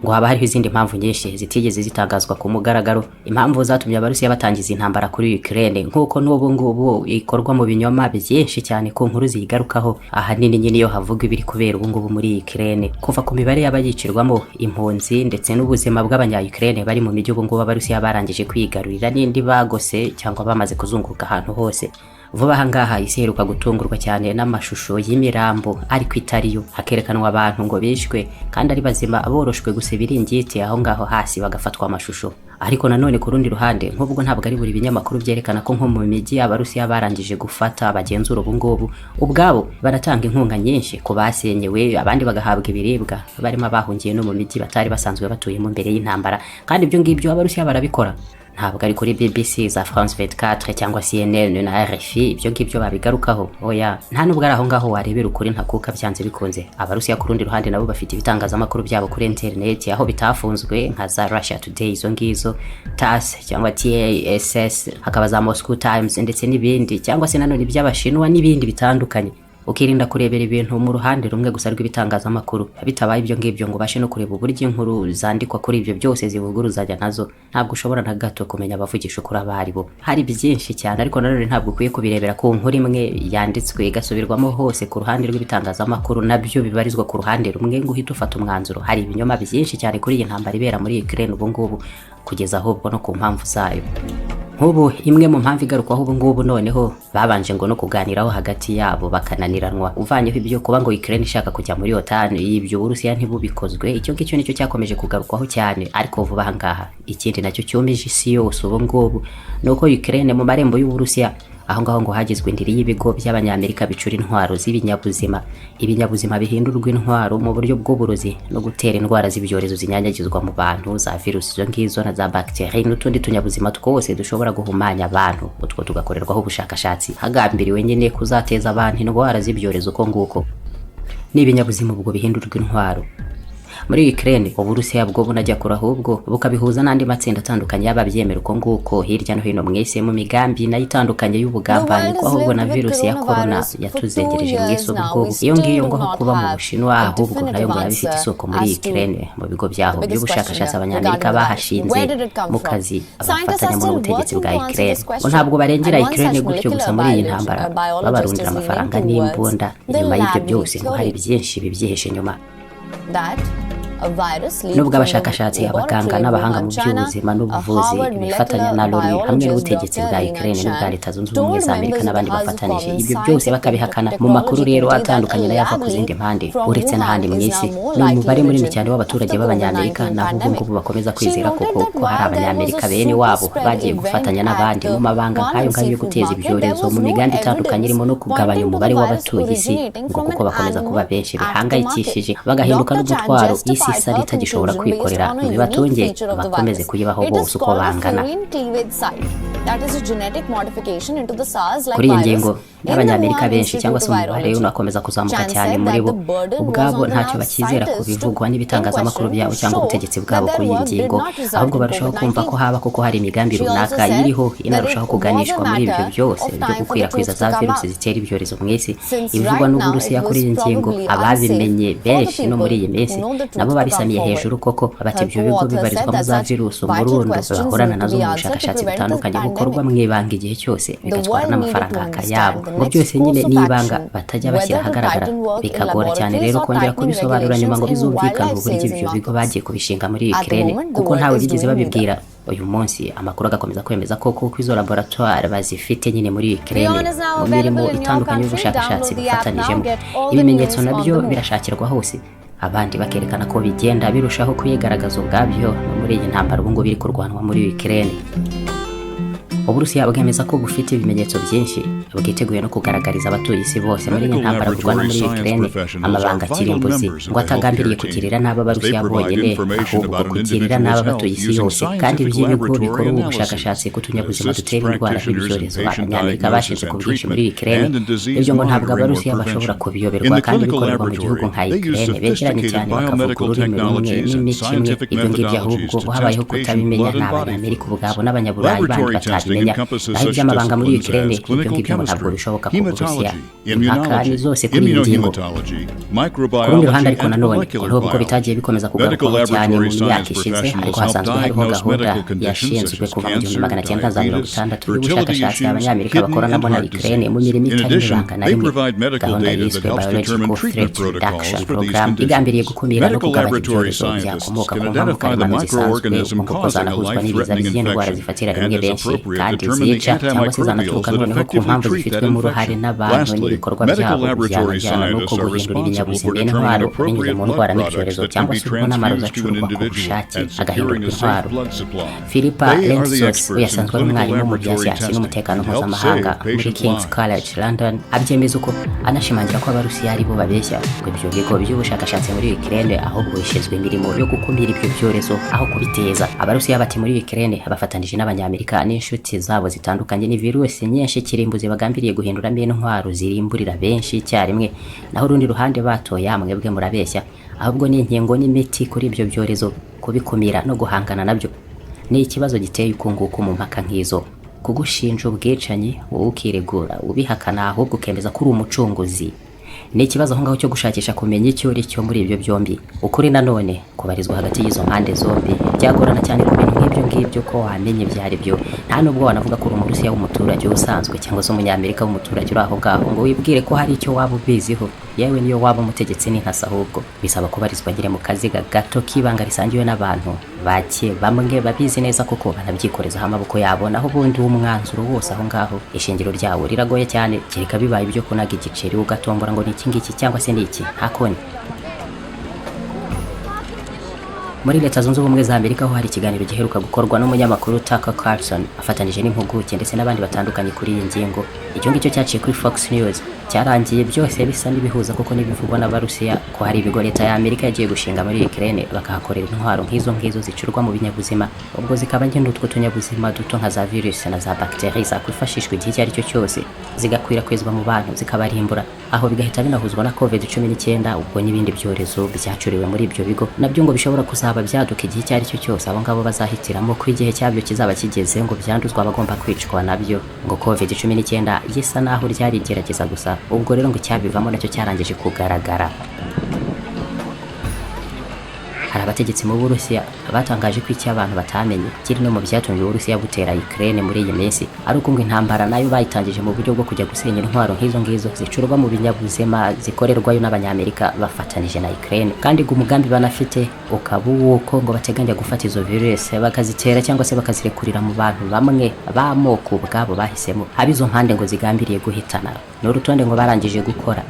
ngo haba hariho izindi mpamvu nyinshi zitigeze zitangazwa ku mugaragaro, impamvu zatumye Abarusiya batangiza intambara kuri Ukraine nk'uko n'ubu ngubu ikorwa mu binyoma byinshi cyane ku nkuru zigarukaho ahanini nyine iyo havuga ibiri kubera ubu ngubu muri Ukraine, kuva ku mibare y'abayicirwamo impunzi ndetse n'ubuzima bw'abanya-Ukraine bari mu mijyi ubu ngubu Abarusiya barangije kwigarurira n'indi bagose cyangwa bamaze kuzunguruka ahantu hose. Vuba ahangaha isi iheruka gutungurwa cyane n'amashusho y'imirambo ariko itariyo, hakerekanwa abantu ngo bishwe kandi ari bazima boroshwe gusa ibiringiti aho ngaho hasi bagafatwa amashusho. Ariko nanone ku rundi ruhande nk'ubwo ntabwo ari buri binyamakuru byerekana ko nko mu mijyi Abarusiya barangije gufata abagenzura ubu ngubu, ubwabo baratanga inkunga nyinshi ku basenyewe, abandi bagahabwa ibiribwa barimo abahungiye no mu mijyi batari basanzwe batuyemo mbere y'intambara, kandi ibyo ngibyo Abarusiya barabikora. Ntabwo ari kuri BBC za France 24 cyangwa CNN na RFI ibyo ngibyo babigarukaho, oya nta nubwo ari aho ngaho warebera ukuri ntakuka byanze bikunze. Abarusiya ku rundi ruhande nabo bafite ibitangazamakuru byabo kuri internet aho bitafunzwe nka za Russia Today, izo ngizo TASS cyangwa TASS, hakaba za Moscow Times ndetse n'ibindi, cyangwa se nanone iby'Abashinwa n'ibindi bitandukanye. Ukirinda kurebera ibintu mu ruhande rumwe gusa rw'ibitangazamakuru, bitabaye ibyo ngibyo ngo bashe no kureba uburyo inkuru zandikwa kuri ibyo byose zivuguruzanya nazo, ntabwo ushobora na gato kumenya abavugisha ukuri abari bo. Hari byinshi cyane ariko nanone ntabwo ukwiye kubirebera ku nkuru imwe yanditswe igasubirwamo hose ku ruhande rw'ibitangazamakuru nabyo bibarizwa ku ruhande rumwe ngo uhite ufata umwanzuro. Hari ibinyoma byinshi cyane kuri iyi ntambara ibera muri Ukraine ubu ngubu, kugeza ahubwo no ku mpamvu zayo. Nk'ubu imwe mu mpamvu igarukwaho ubu ngubu noneho babanje ngo no kuganiraho hagati yabo bakananiranwa, uvanyeho ibyo kuba ngo Ukraine ishaka kujya muri OTAN, ibyo Urusiya ntibubikozwe, icyo ngicyo nicyo cyakomeje kugarukwaho cyane. Ariko vuba ahangaha ikindi nacyo cyumije isi yose ubu ngubu nuko Ukraine mu marembo y'Uburusiya aho ngaho ngo hagizwe indiri y'ibigo by'Abanyamerika bicura intwaro z'ibinyabuzima, ibinyabuzima bihindurwa intwaro mu buryo bw'uburozi no gutera indwara z'ibyorezo zinyanyagizwa mu bantu, za virusi zo ngizo na za bacteria n'utundi tunyabuzima twose dushobora guhumanya abantu, utwo tugakorerwaho ubushakashatsi hagambiriwe nyine kuzateza abantu indwara z'ibyorezo uko nguko. N'ibinyabuzima ubwo bihindurwa intwaro muri Ukraine Uburusiya bwo bunajya kuri ahubwo bukabihuza n'andi matsinda atandukanye y'ababyemera uko nguko hirya no hino mwese mu migambi nayo itandukanye y'ubugambanyi, ko ahubwo na virusi ya corona yatuzengereje mwese ubwo iyo ngiyo ngo kuba mu Bushinwa ahubwo nayo ngo yabifite isoko muri Ukraine mu bigo byaho by'ubushakashatsi Abanyamerika bahashinze mu kazi abafatanya mu butegetsi bwa Ukraine. Ntabwo barengera Ukraine gutyo gusa muri iyi ntambara, babarundira amafaranga n'imbunda. Inyuma y'ibyo byose ngo hari byinshi bibyihishe nyuma. Nubwo abashakashatsi, abaganga n'abahanga mu by'ubuzima n'ubuvuzi bifatanya na Loni hamwe n'ubutegetsi bwa Ukraine n'ubwa Leta Zunze Ubumwe za Amerika n'abandi bafatanije, ibyo byose bakabihakana mu makuru rero atandukanye nayo ava ku zindi mpande uretse n'ahandi mu isi. Ni umubare munini cyane w'abaturage b'Abanyamerika naho ubu ngubu bakomeza kwizera ko hari Abanyamerika bene wabo bagiye gufatanya n'abandi mu mabanga nk'ayo ngayo yo guteza ibyorezo mu migambi itandukanye irimo no kugabanya umubare w'abatuye isi, ngo kuko bakomeza kuba benshi bihangayikishije bagahinduka n'umutwaro isi isari itagishobora kwikorera, bibatunge bakomeze kuyibaho bose uko bangana. Kuri iyi ngingo n'Abanyamerika benshi cyangwa se umubare unakomeza kuzamuka cyane muri bo, ubwabo ntacyo bakizera ku bivugwa n'ibitangazamakuru byabo cyangwa ubutegetsi bwabo kuri iyi ngingo, ahubwo barushaho kumva ko haba kuko hari imigambi runaka iriho inarushaho kuganishwa muri ibyo byose byo gukwirakwiza za virusi zitera ibyorezo mu isi. Ibivugwa n'Uburusiya kuri iyi ngingo ababimenye benshi no muri iyi minsi nabo babisamiye hejuru koko, bati ibyo bigo bibarizwamo za virusi umurundo bahorana nazo mu bushakashatsi butandukanye bukorwa mu ibanga igihe cyose, bigatwara n'amafaranga akayabo. Ngo byose nyine n'ibanga batajya bashyira ahagaragara, bikagora cyane rero kongera kubisobanura nyuma ngo bizumvikane uburyo ibyo bigo bagiye kubishinga muri Ukraine, kuko ntawe bigeze babibwira. Uyu munsi amakuru agakomeza kwemeza ko kuko izo laboratoire bazifite nyine muri Ukraine mu mirimo itandukanye y'ubushakashatsi bifatanijemo, ibimenyetso nabyo birashakirwa hose, abandi bakerekana ko bigenda birushaho kwigaragaza ubwabyo muri iyi ntambara ubu ngo biri kurwanwa muri Ukraine. Uburusiya bwemeza ko bufite ibimenyetso byinshi bwiteguye no kugaragariza abatuye isi bose muri iyi ntambara burwana muri Ukraine amabanga kirimbuzi, ngo atagambiriye kugirira n'aba Barusiya bonyine ahubwo kugirira n'aba batuye isi yose. Kandi by'ibigo bikora ubushakashatsi ku tunyabuzima dutera indwara n'ibyorezo Abanyamerika bashinze ku bwinshi muri Ukraine, ibyo ngo ntabwo Abarusiya bashobora kubiyoberwa kandi bikorerwa mu gihugu nka Ukraine begeranye cyane bakavuga ururimi rumwe n'imico imwe. Ibyo ngibyo ahubwo habayeho kutabimenya n'Abanyamerika ubwabo n'Abanyaburayi bandi batabimenye kubimenya naho iby'amabanga muri Ukraine ibyo ngibyo ntabwo bishoboka ku Burusiya. Impaka ni zose kuri iyi ngingo. Ku rundi ruhande ariko nanone nubwo bitagiye bikomeza kugarukwaho cyane mu myaka ishize, ariko hasanzwe hariho gahunda yashinzwe kuva mu 1960 y'ubushakashatsi abanyamerika bakoranamo na Ukraine mu mirimo itari ibanga na rimwe. Gahunda yiswe Biological Threat Reduction Program igambiriye gukumira no kugabanya ibyorezo byakomoka ku mpamvu karemano zisanzwe nk'uko zanahuzwa n'ibiza by'indwara zifatira rimwe benshi kandi zica cyangwa se zanaturuka noneho ku mpamvu zifitwemo uruhare n'abantu n'ibikorwa byabo byanajyana n'uko guhindura ibinyabuzima n'intwaro binyuze mu ndwara n'ibyorezo cyangwa se ubwo n'amarozi acurwa ku bushake agahinduka intwaro. Philippa Lentzos we yasanzwe ari umwarimu mu bya siyansi n'umutekano mpuzamahanga muri King's College London, abyemeza uko anashimangira ko Abarusiya ari bo babeshya ngo ibyo bigo by'ubushakashatsi muri Ukraine ahubwo bishinzwe imirimo yo gukumira ibyo byorezo aho kubiteza. Abarusiya bati muri Ukraine bafatanije n'abanyamerika n'inshuti zabo zitandukanye ni virusi nyinshi kirimbuzi bagambiriye guhinduramo intwaro zirimburira benshi icyarimwe, naho urundi ruhande batoya mwebwe murabeshya ahubwo ni inkingo n'imiti kuri ibyo byorezo kubikumira no guhangana nabyo. Ni ikibazo giteye ukunguku mu mpaka nk'izo, kugushinja ubwicanyi wowe ukiregura ubihakana ahubwo ukemeza ko uri umucunguzi. Ni ikibazo aho ngaho cyo gushakisha kumenya icyo uri cyo muri ibyo byombi. Ukuri nanone kubarizwa hagati y'izo mpande zombi byagorana cyane ku bintu nk'ibyo ngibyo ko wamenye byari byo. Nta nubwo wanavuga ko uri Umurusiya w'umuturage usanzwe cyangwa se Umunyamerika w'umuturage uri aho ngaho ngo wibwire ko hari icyo waba ubiziho, yewe niyo waba umutegetsi n'intasi, ahubwo bisaba kubarizwa ngire mu kaziga gato k'ibanga risangiwe n'abantu bake bamwe babizi neza kuko banabyikoreza amaboko yabo, naho ubundi w'umwanzuro wose aho ngaho ishingiro ryawo riragoye cyane, kereka bibaye ibyo kunaga igiceri ugatombora ngo ni iki ngiki cyangwa se ni iki hakoni. Muri Leta Zunze Ubumwe za Amerika ho hari ikiganiro giheruka gukorwa n'umunyamakuru Tucker Carlson afatanije n'impuguke ndetse n'abandi batandukanye kuri iyi ngingo. Icyo ngicyo cyaciye kuri Fox News cyarangiye byose bisa n'ibihuza kuko n'ibivugwa n'Abarusiya ko hari ibigo Leta ya Amerika yagiye gushinga muri Ukraine bakahakorera intwaro nk'izo zicurwa mu binyabuzima, ubwo zikaba ngendo utwo tunyabuzima duto nka za virus na za bacteria zakwifashishwa igihe icyo ari cyo cyose zigakwirakwizwa mu bantu zikabarimbura, aho bigahita binahuzwa na COVID-19 ubwo n'ibindi byorezo byacuriwe muri ibyo bigo nabyo ngo bishobora kuzaba byaduka igihe icyo ari cyo cyose abo ngabo bazahitiramo ko igihe cyabyo kizaba kigeze ngo byanduzwa bagomba kwicwa nabyo. Ngo COVID-19 gisa naho ryari gerageza gusa, ubwo rero ngo icyabivamo nacyo cyarangije kugaragara. Hari abategetsi mu Burusiya batangaje ko icyo abantu batamenye kiri no mu byatumye Uburusiya butera Ukraine muri iyi minsi ari uko ngo intambara nayo bayitangije mu buryo bwo kujya gusenya intwaro nk'izo zicurwa mu binyabuzima zikorerwayo n'abanyamerika bafatanije na Ukraine, kandi ngo umugambi banafite ukaba uko ngo bateganya gufata izo virus bakazitera cyangwa se bakazirekurira mu bantu bamwe b'amoko ubwabo bahisemo, haba izo mpande ngo zigambiriye guhitana. Ni urutonde ngo barangije gukora.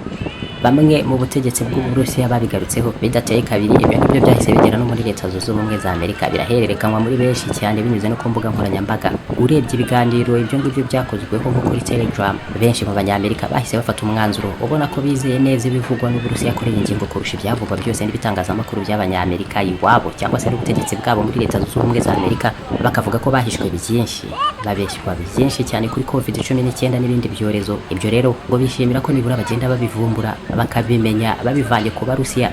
Bamwe mu butegetsi bw'Uburusiya babigarutseho bidateye kabiri, ibyo ngibyo byahise bigera no muri Leta Zunze Ubumwe za Amerika birahererekanwa muri benshi cyane binyuze no ku mbuga nkoranyambaga. Urebye ibiganiro ibyo ngibyo byakozweho nko kuri Telegram, benshi mu banyamerika bahise bafata umwanzuro ubona ko bizeye neza ibivugwa n'Uburusiya kuri iyi ngingo kurusha ibyavugwa byose n'ibitangazamakuru by'abanyamerika iwabo cyangwa se n'ubutegetsi bwabo muri Leta Zunze Ubumwe za Amerika, bakavuga ko bahishwe byinshi, babeshywa byinshi cyane kuri COVID-19 n'ibindi byorezo. Ibyo rero ngo bishimira ko nibura bagenda babivumbura bakabimenya babivanye ku Barusiya.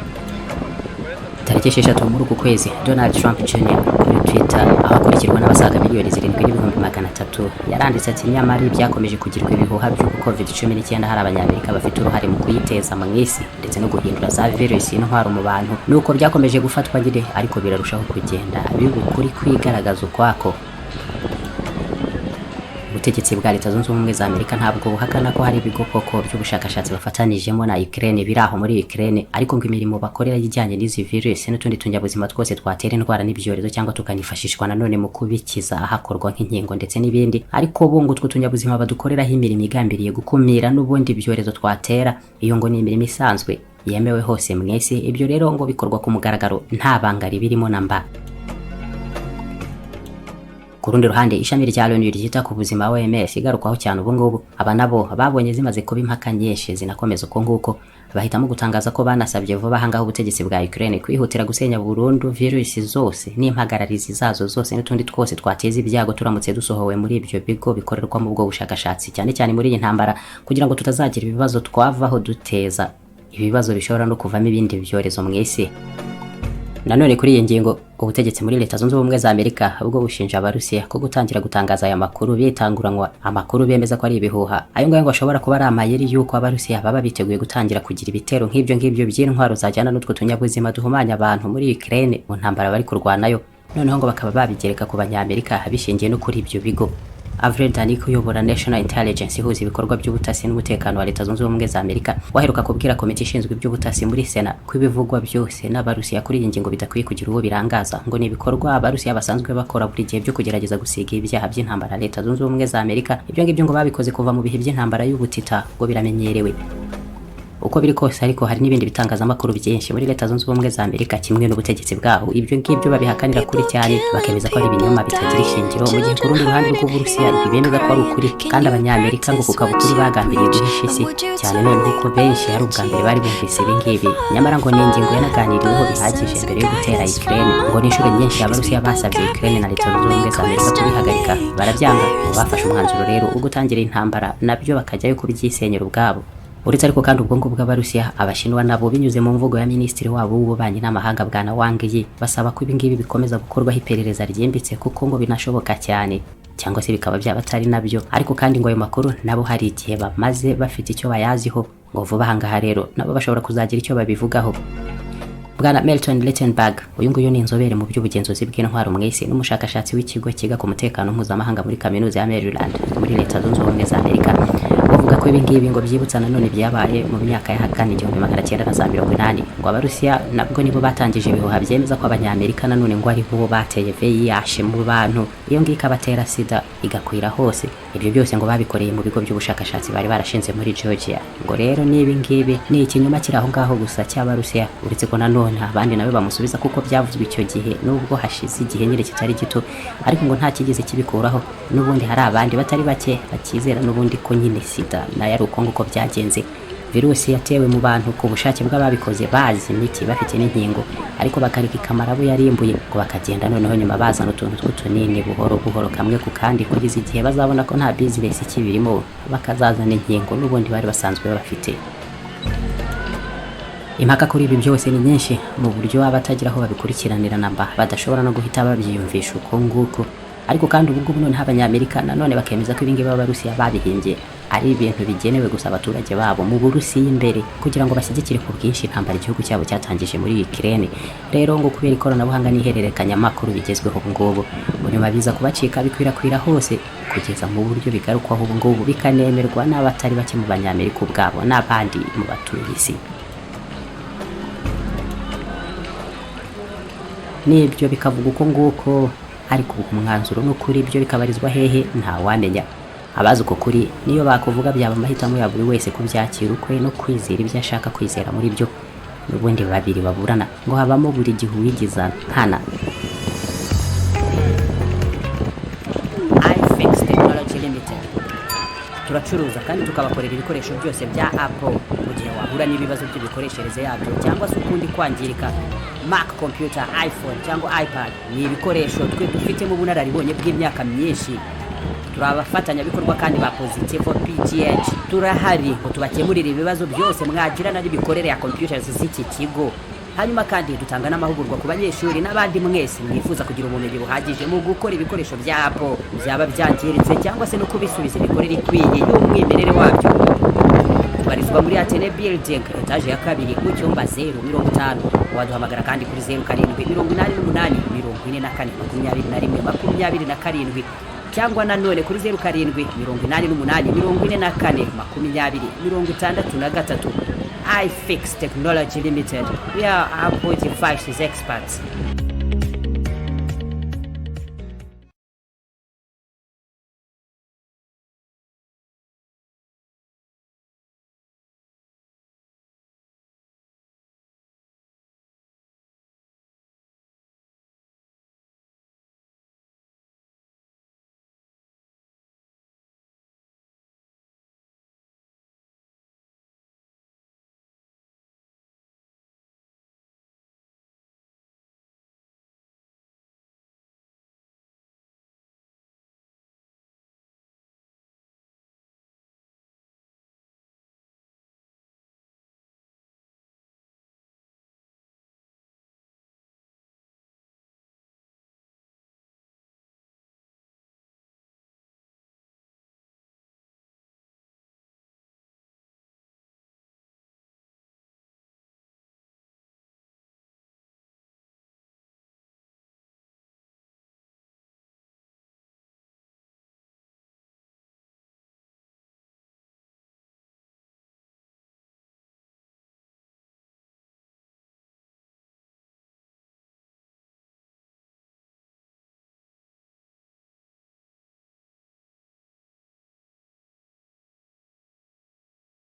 Tariki 6 muri uku kwezi, Donald Trump Jr. kuri Twitter ahakurikirwa n'abasaga miliyoni 7,300 yaranditse ati nyamara byakomeje kugirwa ibihuha by'uko COVID-19 hari abanyamerika bafite uruhare mu kuyiteza mu isi ndetse no guhindura za virus intwaro mu bantu, nuko byakomeje gufatwa ngire ariko birarushaho kugenda biba ukuri kwigaragaza ukwako. Ubutegetsi bwa Leta Zunze Ubumwe za Amerika ntabwo buhakana ko hari ibigo koko by'ubushakashatsi bafatanijemo na Ukraine biraho muri Ukraine, ariko ngo imirimo bakorera yijyanye n'izi virus n'utundi tunyabuzima twose twatera indwara n'ibyorezo cyangwa tukanifashishwa nanone mu kubikiza hakorwa nk'inkingo ndetse n'ibindi, ariko bo ngo utwo tunyabuzima badukoreraho imirimo igambiriye gukumira n'ubundi ibyorezo twatera, iyo ngo ni imirimo isanzwe yemewe hose mwese. Ibyo rero ngo bikorwa ku mugaragaro nta banga ribirimo namba. Ku rundi ruhande ishami rya Loni ryita ku buzima OMS igarukwaho cyane ubu ngubu, aba nabo babonye zimaze kuba impaka nyinshi zinakomeza uko nguko, bahitamo gutangaza ko banasabye vuba ahangaho ubutegetsi bwa Ukraine kwihutira gusenya burundu virusi zose n'impagararizi zazo zose n'utundi twose twateza ibyago turamutse dusohowe muri ibyo bigo bikorerwa mu bwo bushakashatsi, cyane cyane muri iyi ntambara, kugira ngo tutazagira ibibazo twavaho duteza ibibazo bishobora no kuvamo ibindi byorezo mu isi. Nanone kuri iyi ngingo ubutegetsi muri Leta Zunze Ubumwe za Amerika ubwo bushinja Abarusiya ko gutangira gutangaza aya makuru bitanguranwa amakuru bemeza ko ari ibihuha. Ayo ngayo ngo ashobora kuba ari amayeri yuko Abarusiya baba biteguye gutangira kugira ibitero nk'ibyo by'intwaro zajyana n'utwo tunyabuzima duhumanya abantu muri Ukraine mu ntambara bari kurwanayo. Noneho ngo bakaba babigereka ku banyamerika bishingiye no kuri ibyo bigo. Avril Danik uyobora National Intelligence ihuza ibikorwa by'ubutasi n'umutekano wa Leta Zunze Ubumwe za Amerika waheruka kubwira komite ishinzwe iby'ubutasi muri Sena ko ibivugwa byose n'Abarusiya kuri iyi ngingo bidakwiye kugira uwo birangaza ngo ni ibikorwa Abarusiya basanzwe bakora buri gihe byo kugerageza gusiga ibyaha by'intambara Leta Zunze Ubumwe za Amerika. Ibyo ngibyo ngo babikoze kuva mu bihe by'intambara y'ubutita ngo biramenyerewe. Uko biri kose ariko hari n'ibindi bitangazamakuru byinshi muri Leta Zunze Ubumwe za Amerika kimwe n'ubutegetsi bwaho ibyo ngibyo babihakanira kuri cyane bakemeza ko ari ibinyoma bitagira ishingiro, mu gihe ku rundi ruhande rw'Uburusiya bemeza ko ari ukuri kandi abanyamerika ngo kuko ukuri bagambiriye guhisha isi cyane noneho ko benshi ari ubwa mbere bari bumvise ibi ngibi. Nyamara ngo ni ingingo yanaganiriweho bihagije mbere yo gutera Ukraine, ngo ni inshuro nyinshi Abarusiya basabye Ukraine na Leta Zunze Ubumwe za Amerika kubihagarika barabyanga. Bafashe umwanzuro rero wo gutangira intambara nabyo bakajyayo kubyisenyera ubwabo. Uretse ariko kandi ubwonko bw'Abarusiya Abashinwa nabo binyuze mu mvugo ya Minisitiri wabo w'ububanyi n'amahanga bwana Wang Yi basaba ko ibingibi bikomeza gukorwaho iperereza ryimbitse kuko ngo binashoboka cyane cyangwa se bikaba byabatari nabyo. Ariko kandi ngo ayo makuru nabo hari igihe bamaze bafite icyo bayaziho ngo vuba ahangaha rero nabo bashobora kuzagira icyo babivugaho. Bwana Milton Littenberg uyu nguyu ni inzobere mu by'ubugenzuzi bw'intwaro mu isi n'umushakashatsi w'ikigo kiga ku mutekano mpuzamahanga muri kaminuza ya Maryland muri Leta Zunze Ubumwe za Amerika bavuga ko ibingibi ngo byibutsa nanone byabaye mu myaka ya hagati 1980 ngo Abarusiya nabwo nibo batangije ibihuha byemeza ko abanyamerika nanone ngo ari bo bateye VIH mu bantu iyo ngika batera sida igakwira hose. Ibyo byose ngo babikoreye mu bigo by'ubushakashatsi bari barashinze muri Georgia. Ngo rero nibi ngibi ni ikinyoma kiri aho ngaho gusa cy'Abarusiya, uretse ko nanone abandi nabe bamusubiza kuko byavuzwe icyo gihe nubwo hashize igihe nyine kitari gito, ariko ngo nta kigeze kibikuraho. N'ubundi hari abandi batari bake bakizera n'ubundi ko nyine sida nayo ari uko nguko byagenze. Virusi yatewe mu bantu ku bushake bw'ababikoze bazi imiti bafite n'inkingo, ariko bakarika ikamara abo yarimbuye ngo bakagenda noneho nyuma bazana utuntu tw'utunini buhoro buhoro kamwe ku kandi kugeza igihe bazabona ko nta business ikibirimo bakazazana inkingo n'ubundi bari basanzwe bafite. Impaka kuri ibi byose ni nyinshi mu buryo abatagira aho babikurikiranira namba badashobora no guhita babyiyumvisha uko nguko. Ariko kandi ubwo none abanyamerika nanone bakemeza ko ibingibi Abarusiya babihimbye ari ibintu bigenewe gusa abaturage babo mu Burusiya imbere kugira ngo bashyigikire ku bwinshi intambara igihugu cyabo cyatangije muri Ukraine. Rero ngo kubera ikoranabuhanga n'ihererekanya amakuru bigezweho ubu ngubu nyuma biza kubacika bikwirakwira hose kugeza mu buryo bigarukwaho ubu ngubu bikanemerwa n'abatari bake mu banyamerika ubwabo n'abandi mu batuye isi. Nibyo bikavuga uko nguko, ariko umwanzuro n'ukuri byo bikabarizwa hehe nta wamenya. Abazi uko kuri niyo bakuvuga byaba amahitamo ya buri wese kubyakira ukwe no kwizera ibyo ashaka kwizera muri byo. N'ubundi babiri baburana ngo habamo buri gihe uwigiza nkana. iFix Technology Limited turacuruza kandi tukabakorera ibikoresho byose bya Apple mu gihe wahura n'ibibazo by'ibikoreshereze yabyo cyangwa se ukundi kwangirika. Mac computer, iPhone cyangwa iPad ni ibikoresho twe dufite mu bunararibonye bw'imyaka myinshi. Turabafatanyabikorwa kandi ba Positive PGH turahari ngo tubakemurire ibibazo byose mwagirana n'ibikorere ya computers z'iki kigo. Hanyuma kandi dutanga n'amahugurwa ku banyeshuri n'abandi mwese mwifuza kugira ubumenyi buhagije mu gukora ibikoresho bya Apple byaba byangiritse cyangwa se no kubisubiza imikorere ikwiye y'umwimerere wabyo. Tubarizwa muri Atene Building etage ya kabiri mu cyumba 050. Waduhamagara kandi kuri 0788442127 cyangwa nanone kuri 0788442063. iFix Technology Limited, we are Apple devices experts.